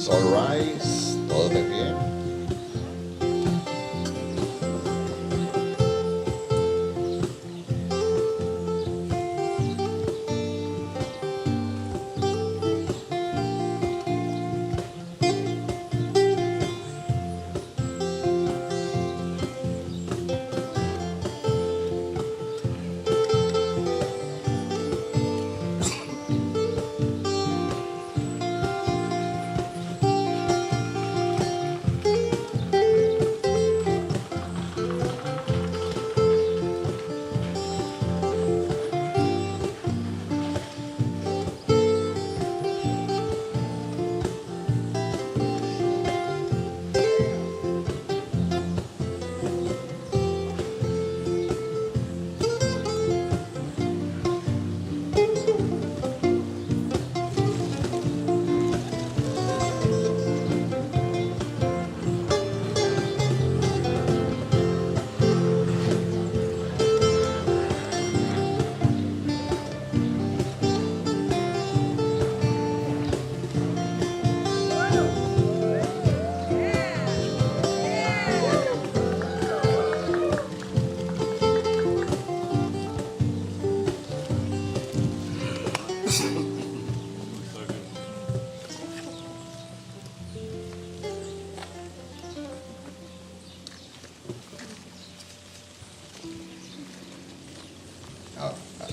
All rise, todos de pie.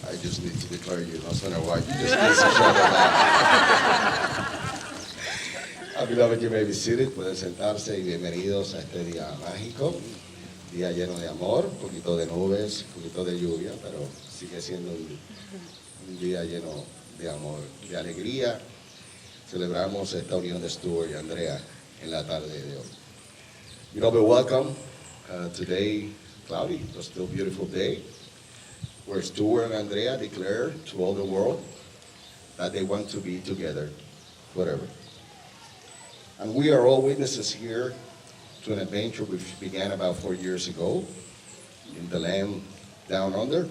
I just need to declare you husband and wife. You just need to shout out. Beloved, you may be seated. Pueden sentarse y bienvenidos a este día mágico. Día lleno de amor, un poquito de nubes, un poquito de lluvia, pero sigue siendo un día lleno de amor, de alegría. Celebramos esta unión de Stewart y Andrea en la tarde de hoy. Beloved, welcome. Today, cloudy, but still beautiful day, where Stewart and Andrea declare to all the world that they want to be together forever. And we are all witnesses here to an adventure which began about 4 years ago in the land down under,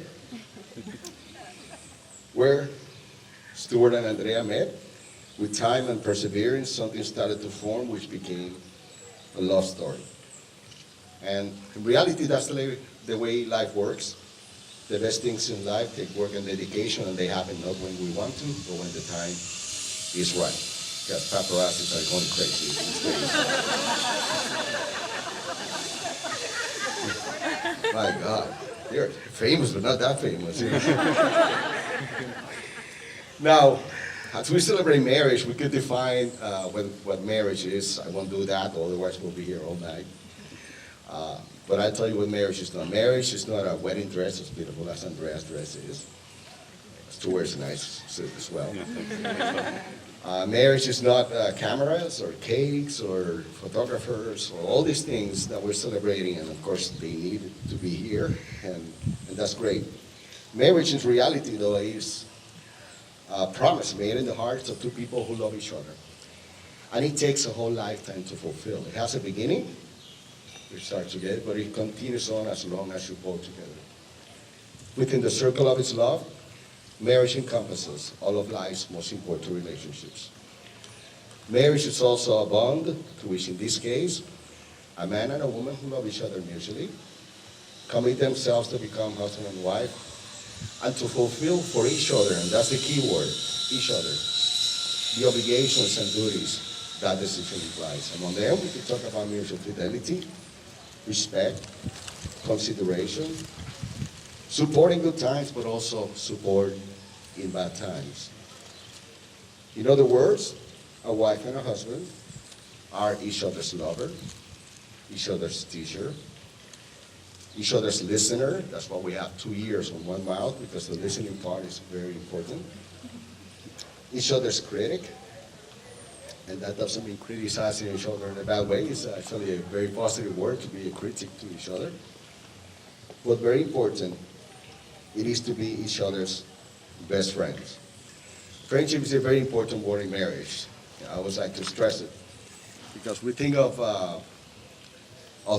where Stewart and Andrea met. With time and perseverance, something started to form which became a love story. And in reality, that's the way life works. The best things in life take work and dedication, and they happen not when we want to, but when the time is right. Because paparazzis are going crazy these days. My God, they're famous, but not that famous. Now, as we celebrate marriage, we could define what marriage is. I won't do that, otherwise we'll be here all night. But I tell you what marriage is not. Marriage is not a wedding dress as beautiful as Andrea's dress is. Stuart's nice suit as well. Marriage is not cameras or cakes or photographers or all these things that we're celebrating, and of course they need to be here, and that's great. Marriage in reality, though, is a promise made in the hearts of two people who love each other. And it takes a whole lifetime to fulfill. It has a beginning, which starts together, but it continues on as long as you both together. Within the circle of its love, marriage encompasses all of life's most important relationships. Marriage is also a bond to which, in this case, a man and a woman who love each other mutually commit themselves to become husband and wife and to fulfill for each other, and that's the key word, each other, the obligations and duties that decision implies. Among them, we could talk about mutual fidelity, respect, consideration, support in good times, but also support in bad times. In other words, a wife and a husband are each other's lover, each other's teacher, each other's listener. That's why we have 2 ears on one mouth, because the listening part is very important. Each other's critic, and that doesn't mean criticizing each other in a bad way. It's actually a very positive word to be a critic to each other. But very important, it is to be each other's best friends. Friendship is a very important word in marriage. I always like to stress it, because we think of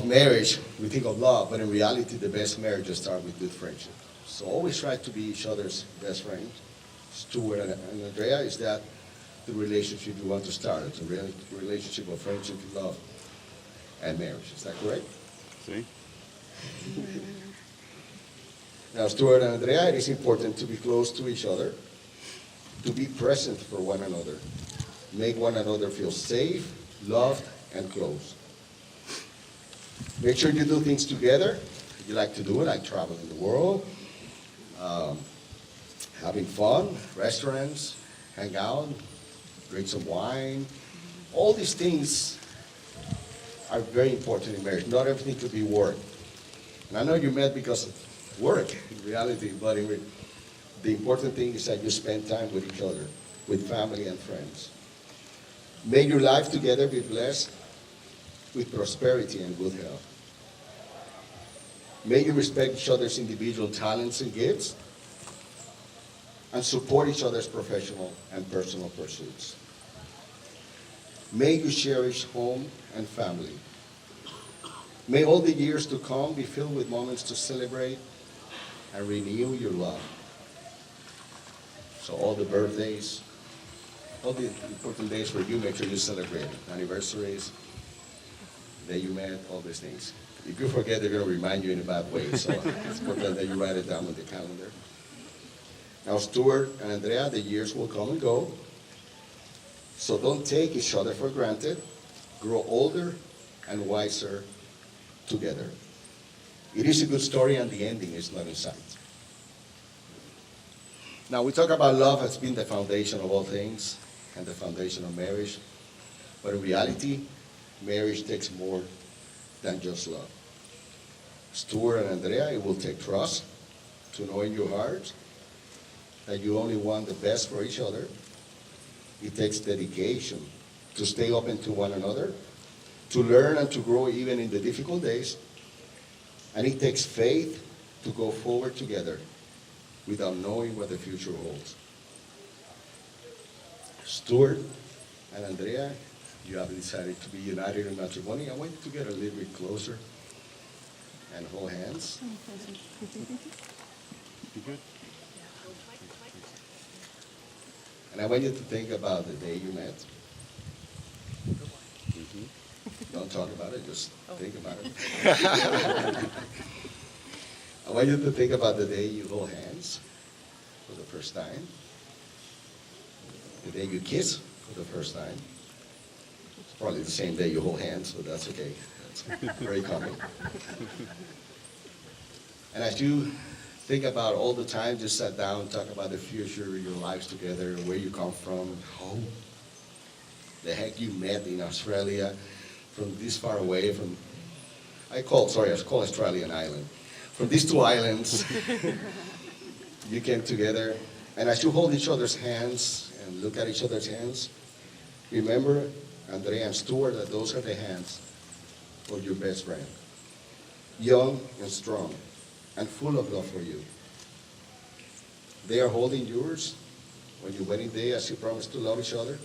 marriage, we think of love, but in reality, the best marriages start with good friendship. So always try to be each other's best friends. Stewart and Andrea, is that the relationship you want to start. It's a relationship of friendship, love, and marriage. Is that correct? See? Now, Stewart and Andrea, it is important to be close to each other, to be present for one another, make one another feel safe, loved, and close. Make sure you do things together you like to do, like traveling the world, having fun, restaurants, hang out, drink some wine. All these things are very important in marriage. Not everything could be work. And I know you met because of work, in reality, but the important thing is that you spend time with each other, with family and friends. May your life together be blessed with prosperity and good health. May you respect each other's individual talents and gifts and support each other's professional and personal pursuits. May you cherish home and family. May all the years to come be filled with moments to celebrate and renew your love. So all the birthdays, all the important days for you, make sure you celebrate it. Anniversaries, the day you met, all these things. If you forget, they're going to remind you in a bad way. So it's important that you write it down on the calendar. Now, Stewart and Andrea, the years will come and go. So don't take each other for granted. Grow older and wiser together. It is a good story, and the ending is not in sight. Now, we talk about love as being the foundation of all things and the foundation of marriage. But in reality, marriage takes more than just love. Stewart and Andrea, it will take trust to know in your heart that you only want the best for each other. It takes dedication to stay open to one another, to learn and to grow even in the difficult days. And it takes faith to go forward together without knowing what the future holds. Stewart and Andrea, you have decided to be united in matrimony. I want you to get a little bit closer and hold hands. You good? And I want you to think about the day you met. Don't talk about it, just think about it. I want you to think about the day you hold hands for the first time. The day you kiss for the first time. It's probably the same day you hold hands, but that's okay. That's very common. And as you think about all the times you sat down, talk about the future, your lives together, where you come from, how the heck you met in Australia, from this far away, from, I call Australia an island. From these two islands, you came together, and as you hold each other's hands and look at each other's hands, remember, Andrea and Stewart, that those are the hands of your best friend. Young and strong, and full of love for you. They are holding yours on your wedding day as you promise to love each other,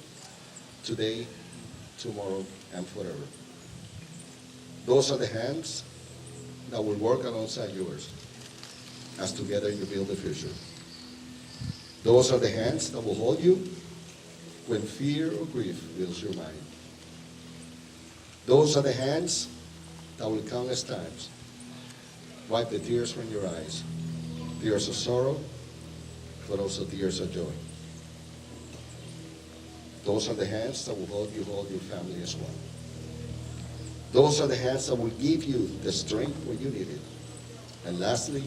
today, tomorrow, and forever. Those are the hands that will work alongside yours as together you build the future. Those are the hands that will hold you when fear or grief fills your mind. Those are the hands that will countless times wipe the tears from your eyes, tears of sorrow, but also tears of joy. Those are the hands that will hold your family as one. Those are the hands that will give you the strength when you need it. And lastly,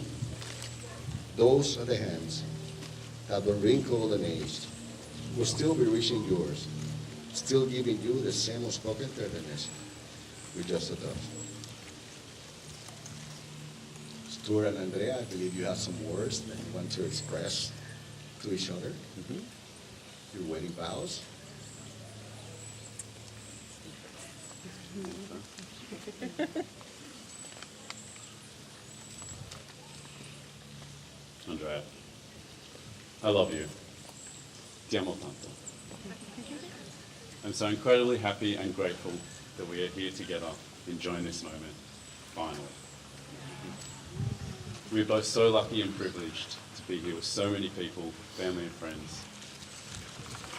those are the hands that, when wrinkled and aged, will still be reaching yours, still giving you the same unspoken tenderness with just a touch. Stewart and Andrea, I believe you have some words that you want to express to each other. Your wedding vows. Andrea, I love you. Ti amo tanto. I'm so incredibly happy and grateful that we are here together, enjoying this moment, finally. We're both so lucky and privileged to be here with so many people, family and friends.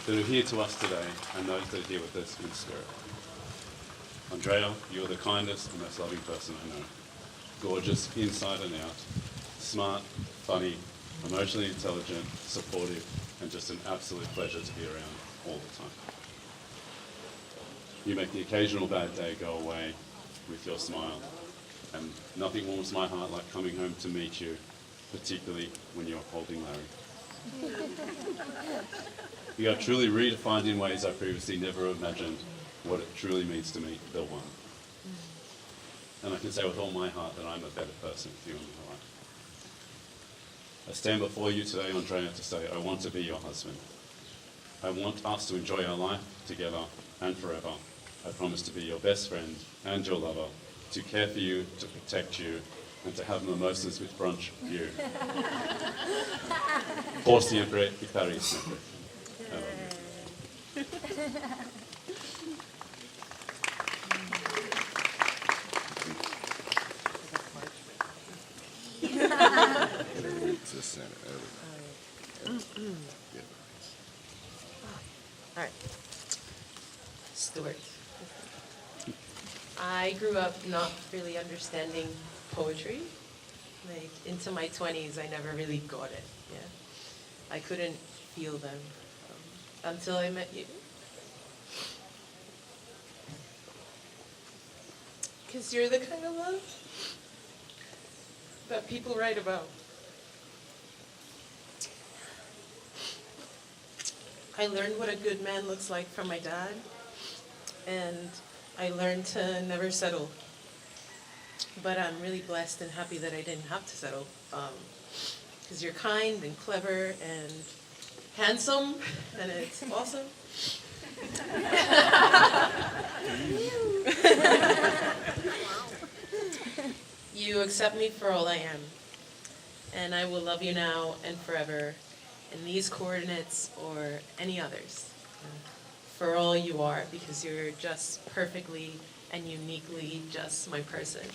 that are here to us today and those that are here with us in spirit. Andrea, you're the kindest and most loving person I know. Gorgeous inside and out, smart, funny, emotionally intelligent, supportive, and just an absolute pleasure to be around all the time. You make the occasional bad day go away with your smile, and nothing warms my heart like coming home to meet you, particularly when you're holding Larry. You are truly redefined in ways I previously never imagined what it truly means to me, the one. And I can say with all my heart that I'm a better person with you in my life. I stand before you today, Andrea, to say I want to be your husband. I want us to enjoy our life together and forever. I promise to be your best friend and your lover, to care for you, to protect you, and to have mimosas with brunch with you. Por siempre y para siempre. I love you. All right. Stewart. I grew up not really understanding poetry. Like, into my 20s, I never really got it. Yeah, I couldn't feel them until I met you. Because you're the kind of love that people write about. I learned what a good man looks like from my dad, and I learned to never settle. But I'm really blessed and happy that I didn't have to settle, because you're kind and clever and handsome, and it's awesome. You accept me for all I am, and I will love you now and forever in these coordinates or any others, for all you are, because you're just perfectly and uniquely just my person.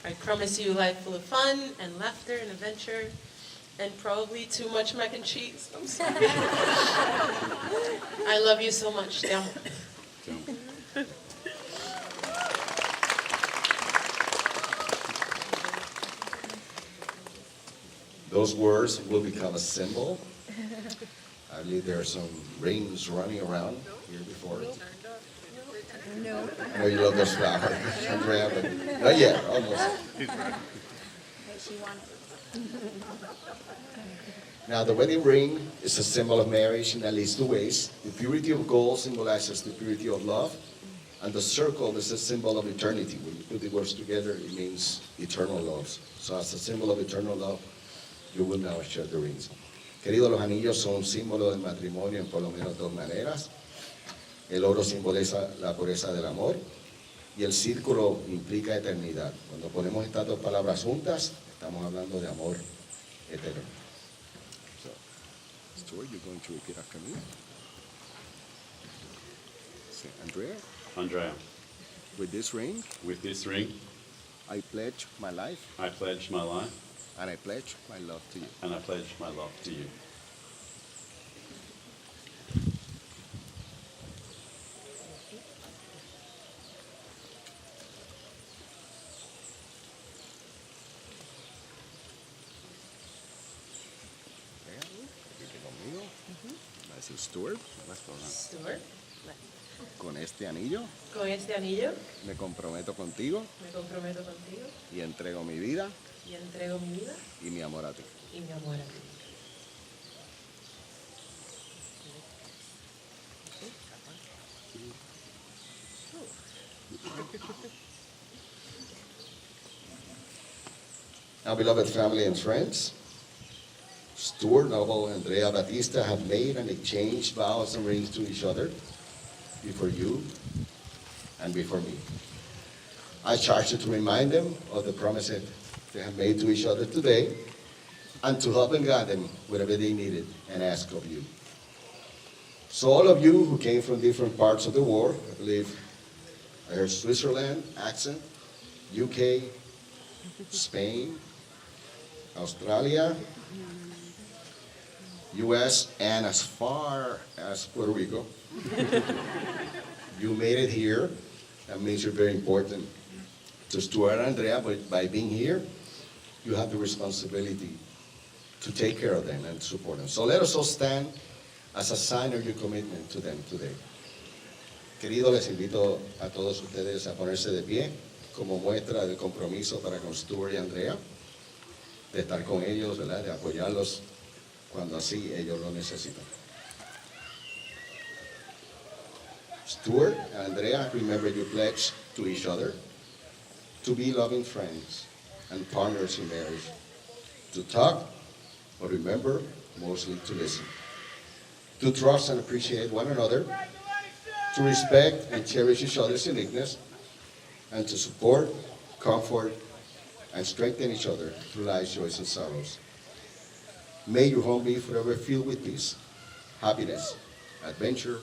I promise you a life full of fun and laughter and adventure, and probably too much mac and cheese. I'm sorry. I love you so much. Te amo. Those words will become a symbol. I believe there are some rings running around here before. No. I know you love those flowers, Andrea, but not yet, almost. Wait, she wants it. Now, the wedding ring is a symbol of marriage in at least two ways. The purity of gold symbolizes the purity of love, and the circle is a symbol of eternity. When you put the words together, it means eternal love. So as a symbol of eternal love, you will now share the rings. Queridos, los anillos son símbolo del matrimonio en por lo menos dos maneras. El oro simboliza la pureza del amor y el círculo implica eternidad. Cuando ponemos estas dos palabras juntas, estamos hablando de amor eterno. So, Stuart, you're going to repeat after me. Say, Andrea, with this ring, with this ring, I pledge my life I pledge my life and I pledge my love to you. and I pledge my love to you. Repite conmigo. Va a decir Stuart. Stewart, Con este anillo con este anillo me comprometo contigo me comprometo contigo y entrego mi vida y entrego mi vida y mi amor a ti. y mi amor a ti. Now, beloved family and friends, Stuart Noble and Andrea Batista have made and exchanged vows and rings to each other before you and before me. I charge you to remind them of the promises they have made to each other today and to help and guide them wherever they need it and ask of you. So all of you who came from different parts of the world, I believe I heard Switzerland accent, UK, Spain, Australia, U.S., and as far as Puerto Rico. You made it here. That means you're very important to Stewart Andrea, but by being here, you have the responsibility to take care of them and support them. So let us all stand as a sign of your commitment to them today. Querido, les invito a todos ustedes a ponerse de pie como muestra del compromiso para con Stewart y Andrea, de estar con ellos, ¿verdad? De apoyarlos cuando así ellos lo necesitan. Stewart and Andrea, remember your pledge to each other to be loving friends and partners in marriage, to talk, but remember mostly to listen, to trust and appreciate one another, to respect and cherish each other's uniqueness, and to support, comfort, and strengthen each other through life's joys and sorrows. May your home be forever filled with peace, happiness, adventure,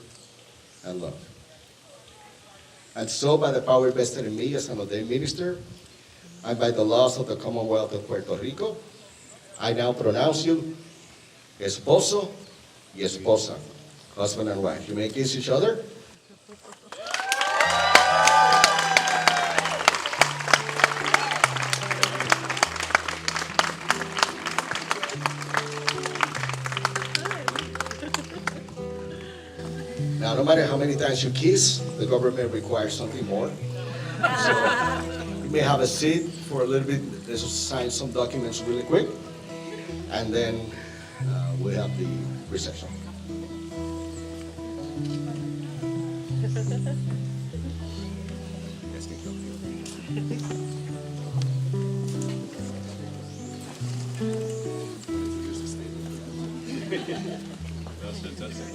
and love. And so, by the power vested in me as an ordained minister, and by the laws of the Commonwealth of Puerto Rico, I now pronounce you esposo y esposa, husband and wife. You may kiss each other. Now, no matter how many times you kiss, the government requires something more. So you may have a seat for a little bit. Let's sign some documents really quick, and then we have the reception. That's fantastic.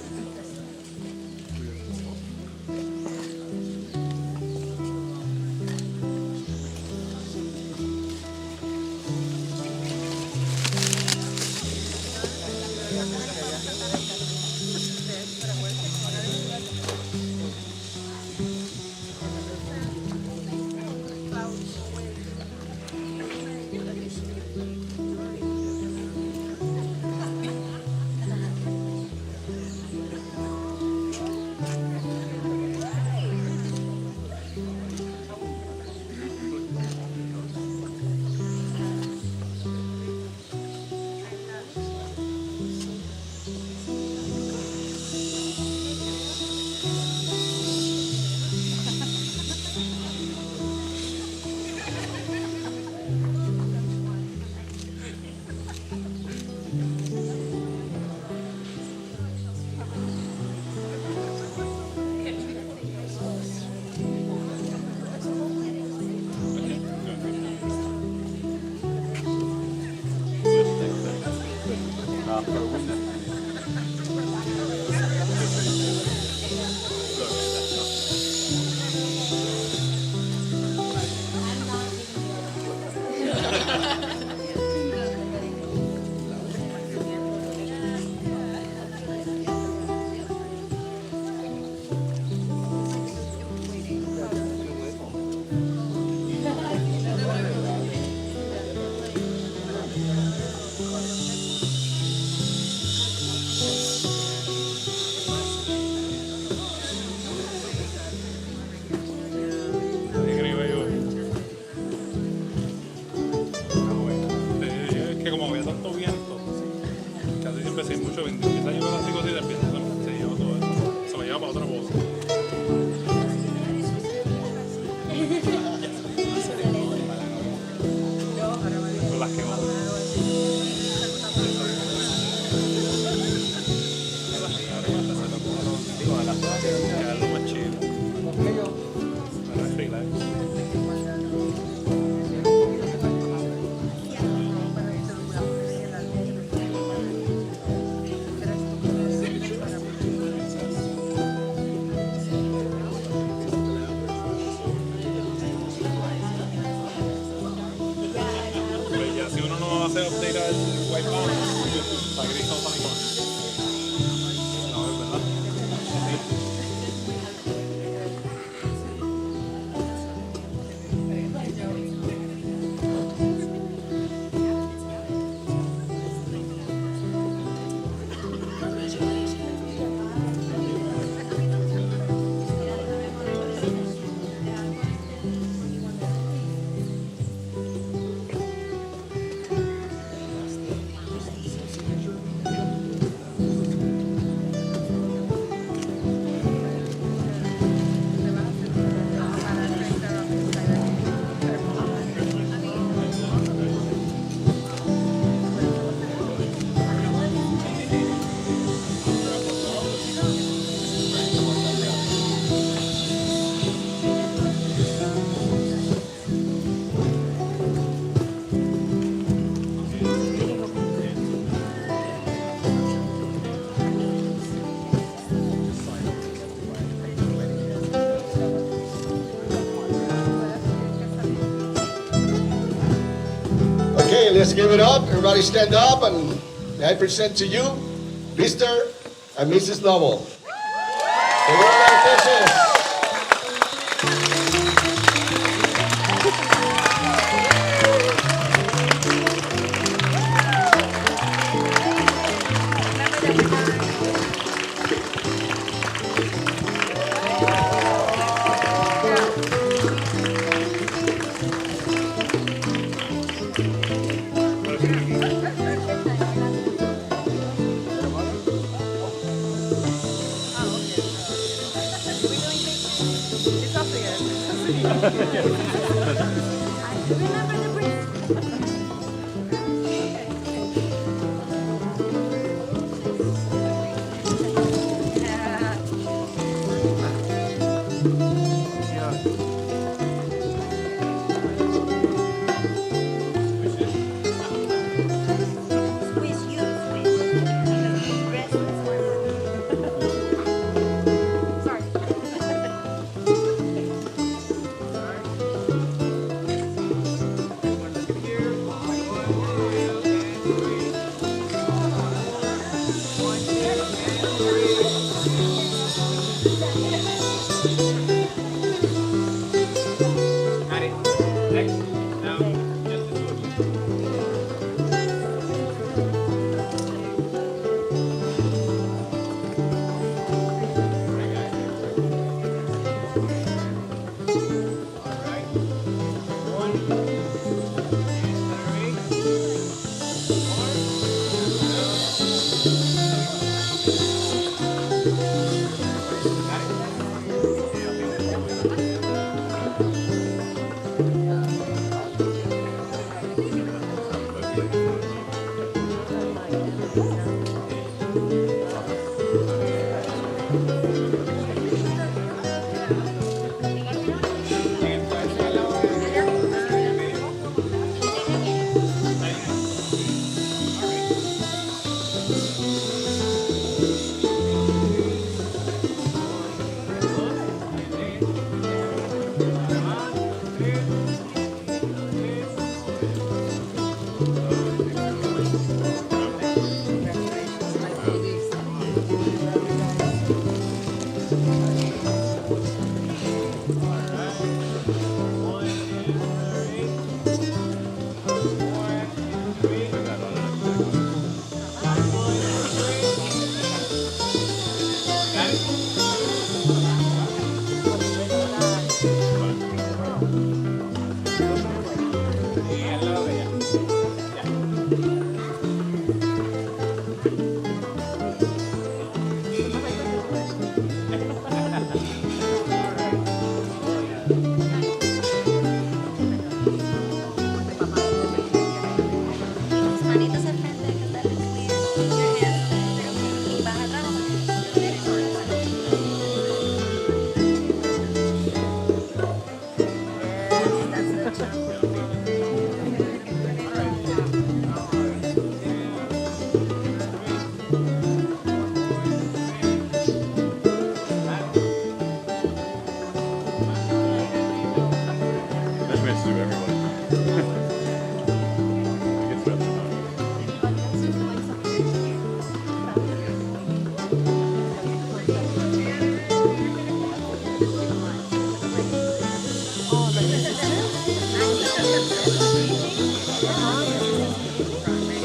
let's give it up. Everybody stand up and I present to you Mr. and Mrs. Noble. Congratulations.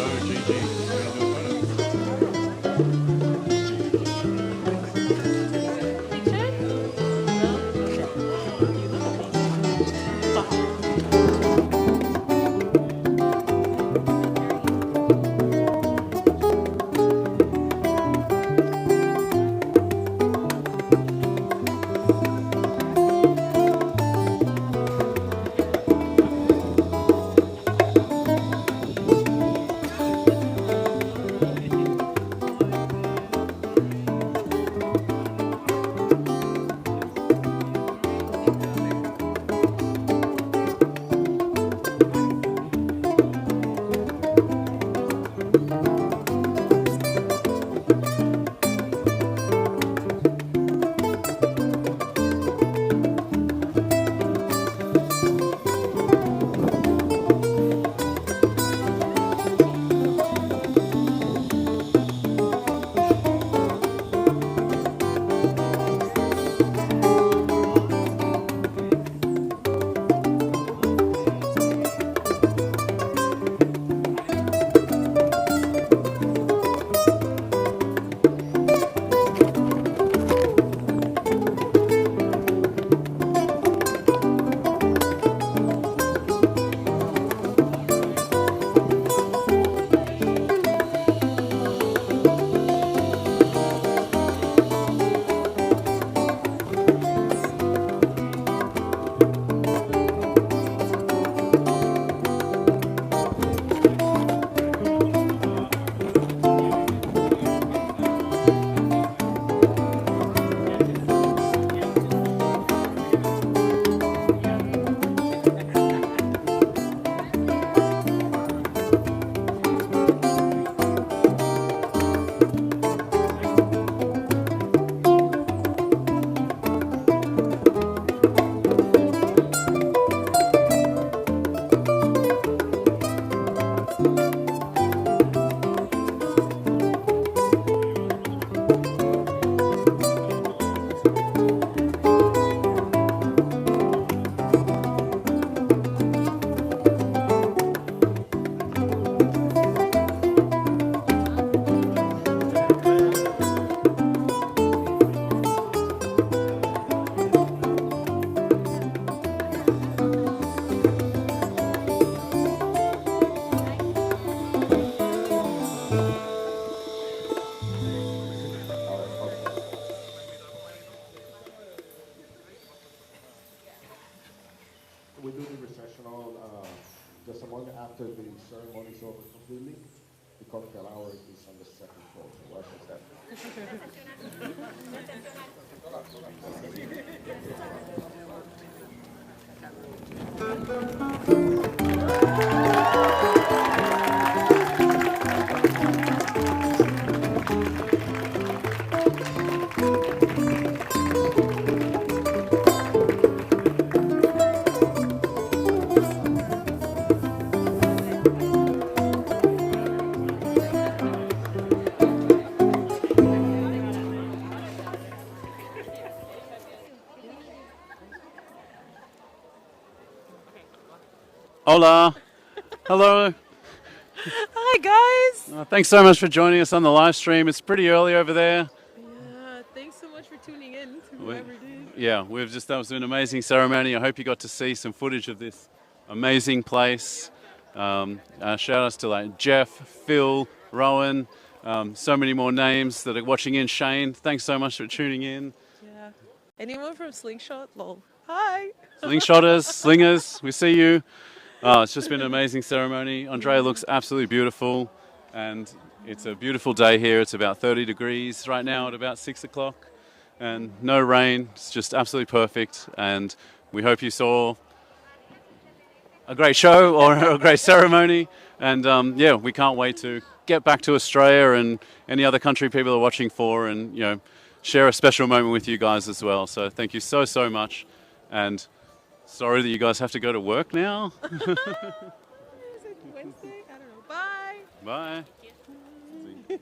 So, Gigi, you want to do a photo? Hola. Hello. Hi guys. Thanks so much for joining us on the live stream. It's pretty early over there. Yeah, thanks so much for tuning in to We- whoever did. Yeah, that was an amazing ceremony. I hope you got to see some footage of this amazing place. Shout outs to like Jeff, Phil, Rowan, so many more names that are watching in. Shane, thanks so much for tuning in. Yeah. Anyone from Slingshot? Lol. Hi. Slingshotters, slingers, we see you. Oh, it's just been an amazing ceremony. Andrea looks absolutely beautiful, and it's a beautiful day here. It's about 30 degrees right now at about 6 o'clock, and no rain. It's just absolutely perfect, and we hope you saw a great show or a great ceremony. And yeah, we can't wait to get back to Australia and any other country people are watching for, and share a special moment with you guys as well. So thank you so, so much, and sorry that you guys have to go to work now. Is it Wednesday? I don't know. Bye. Bye.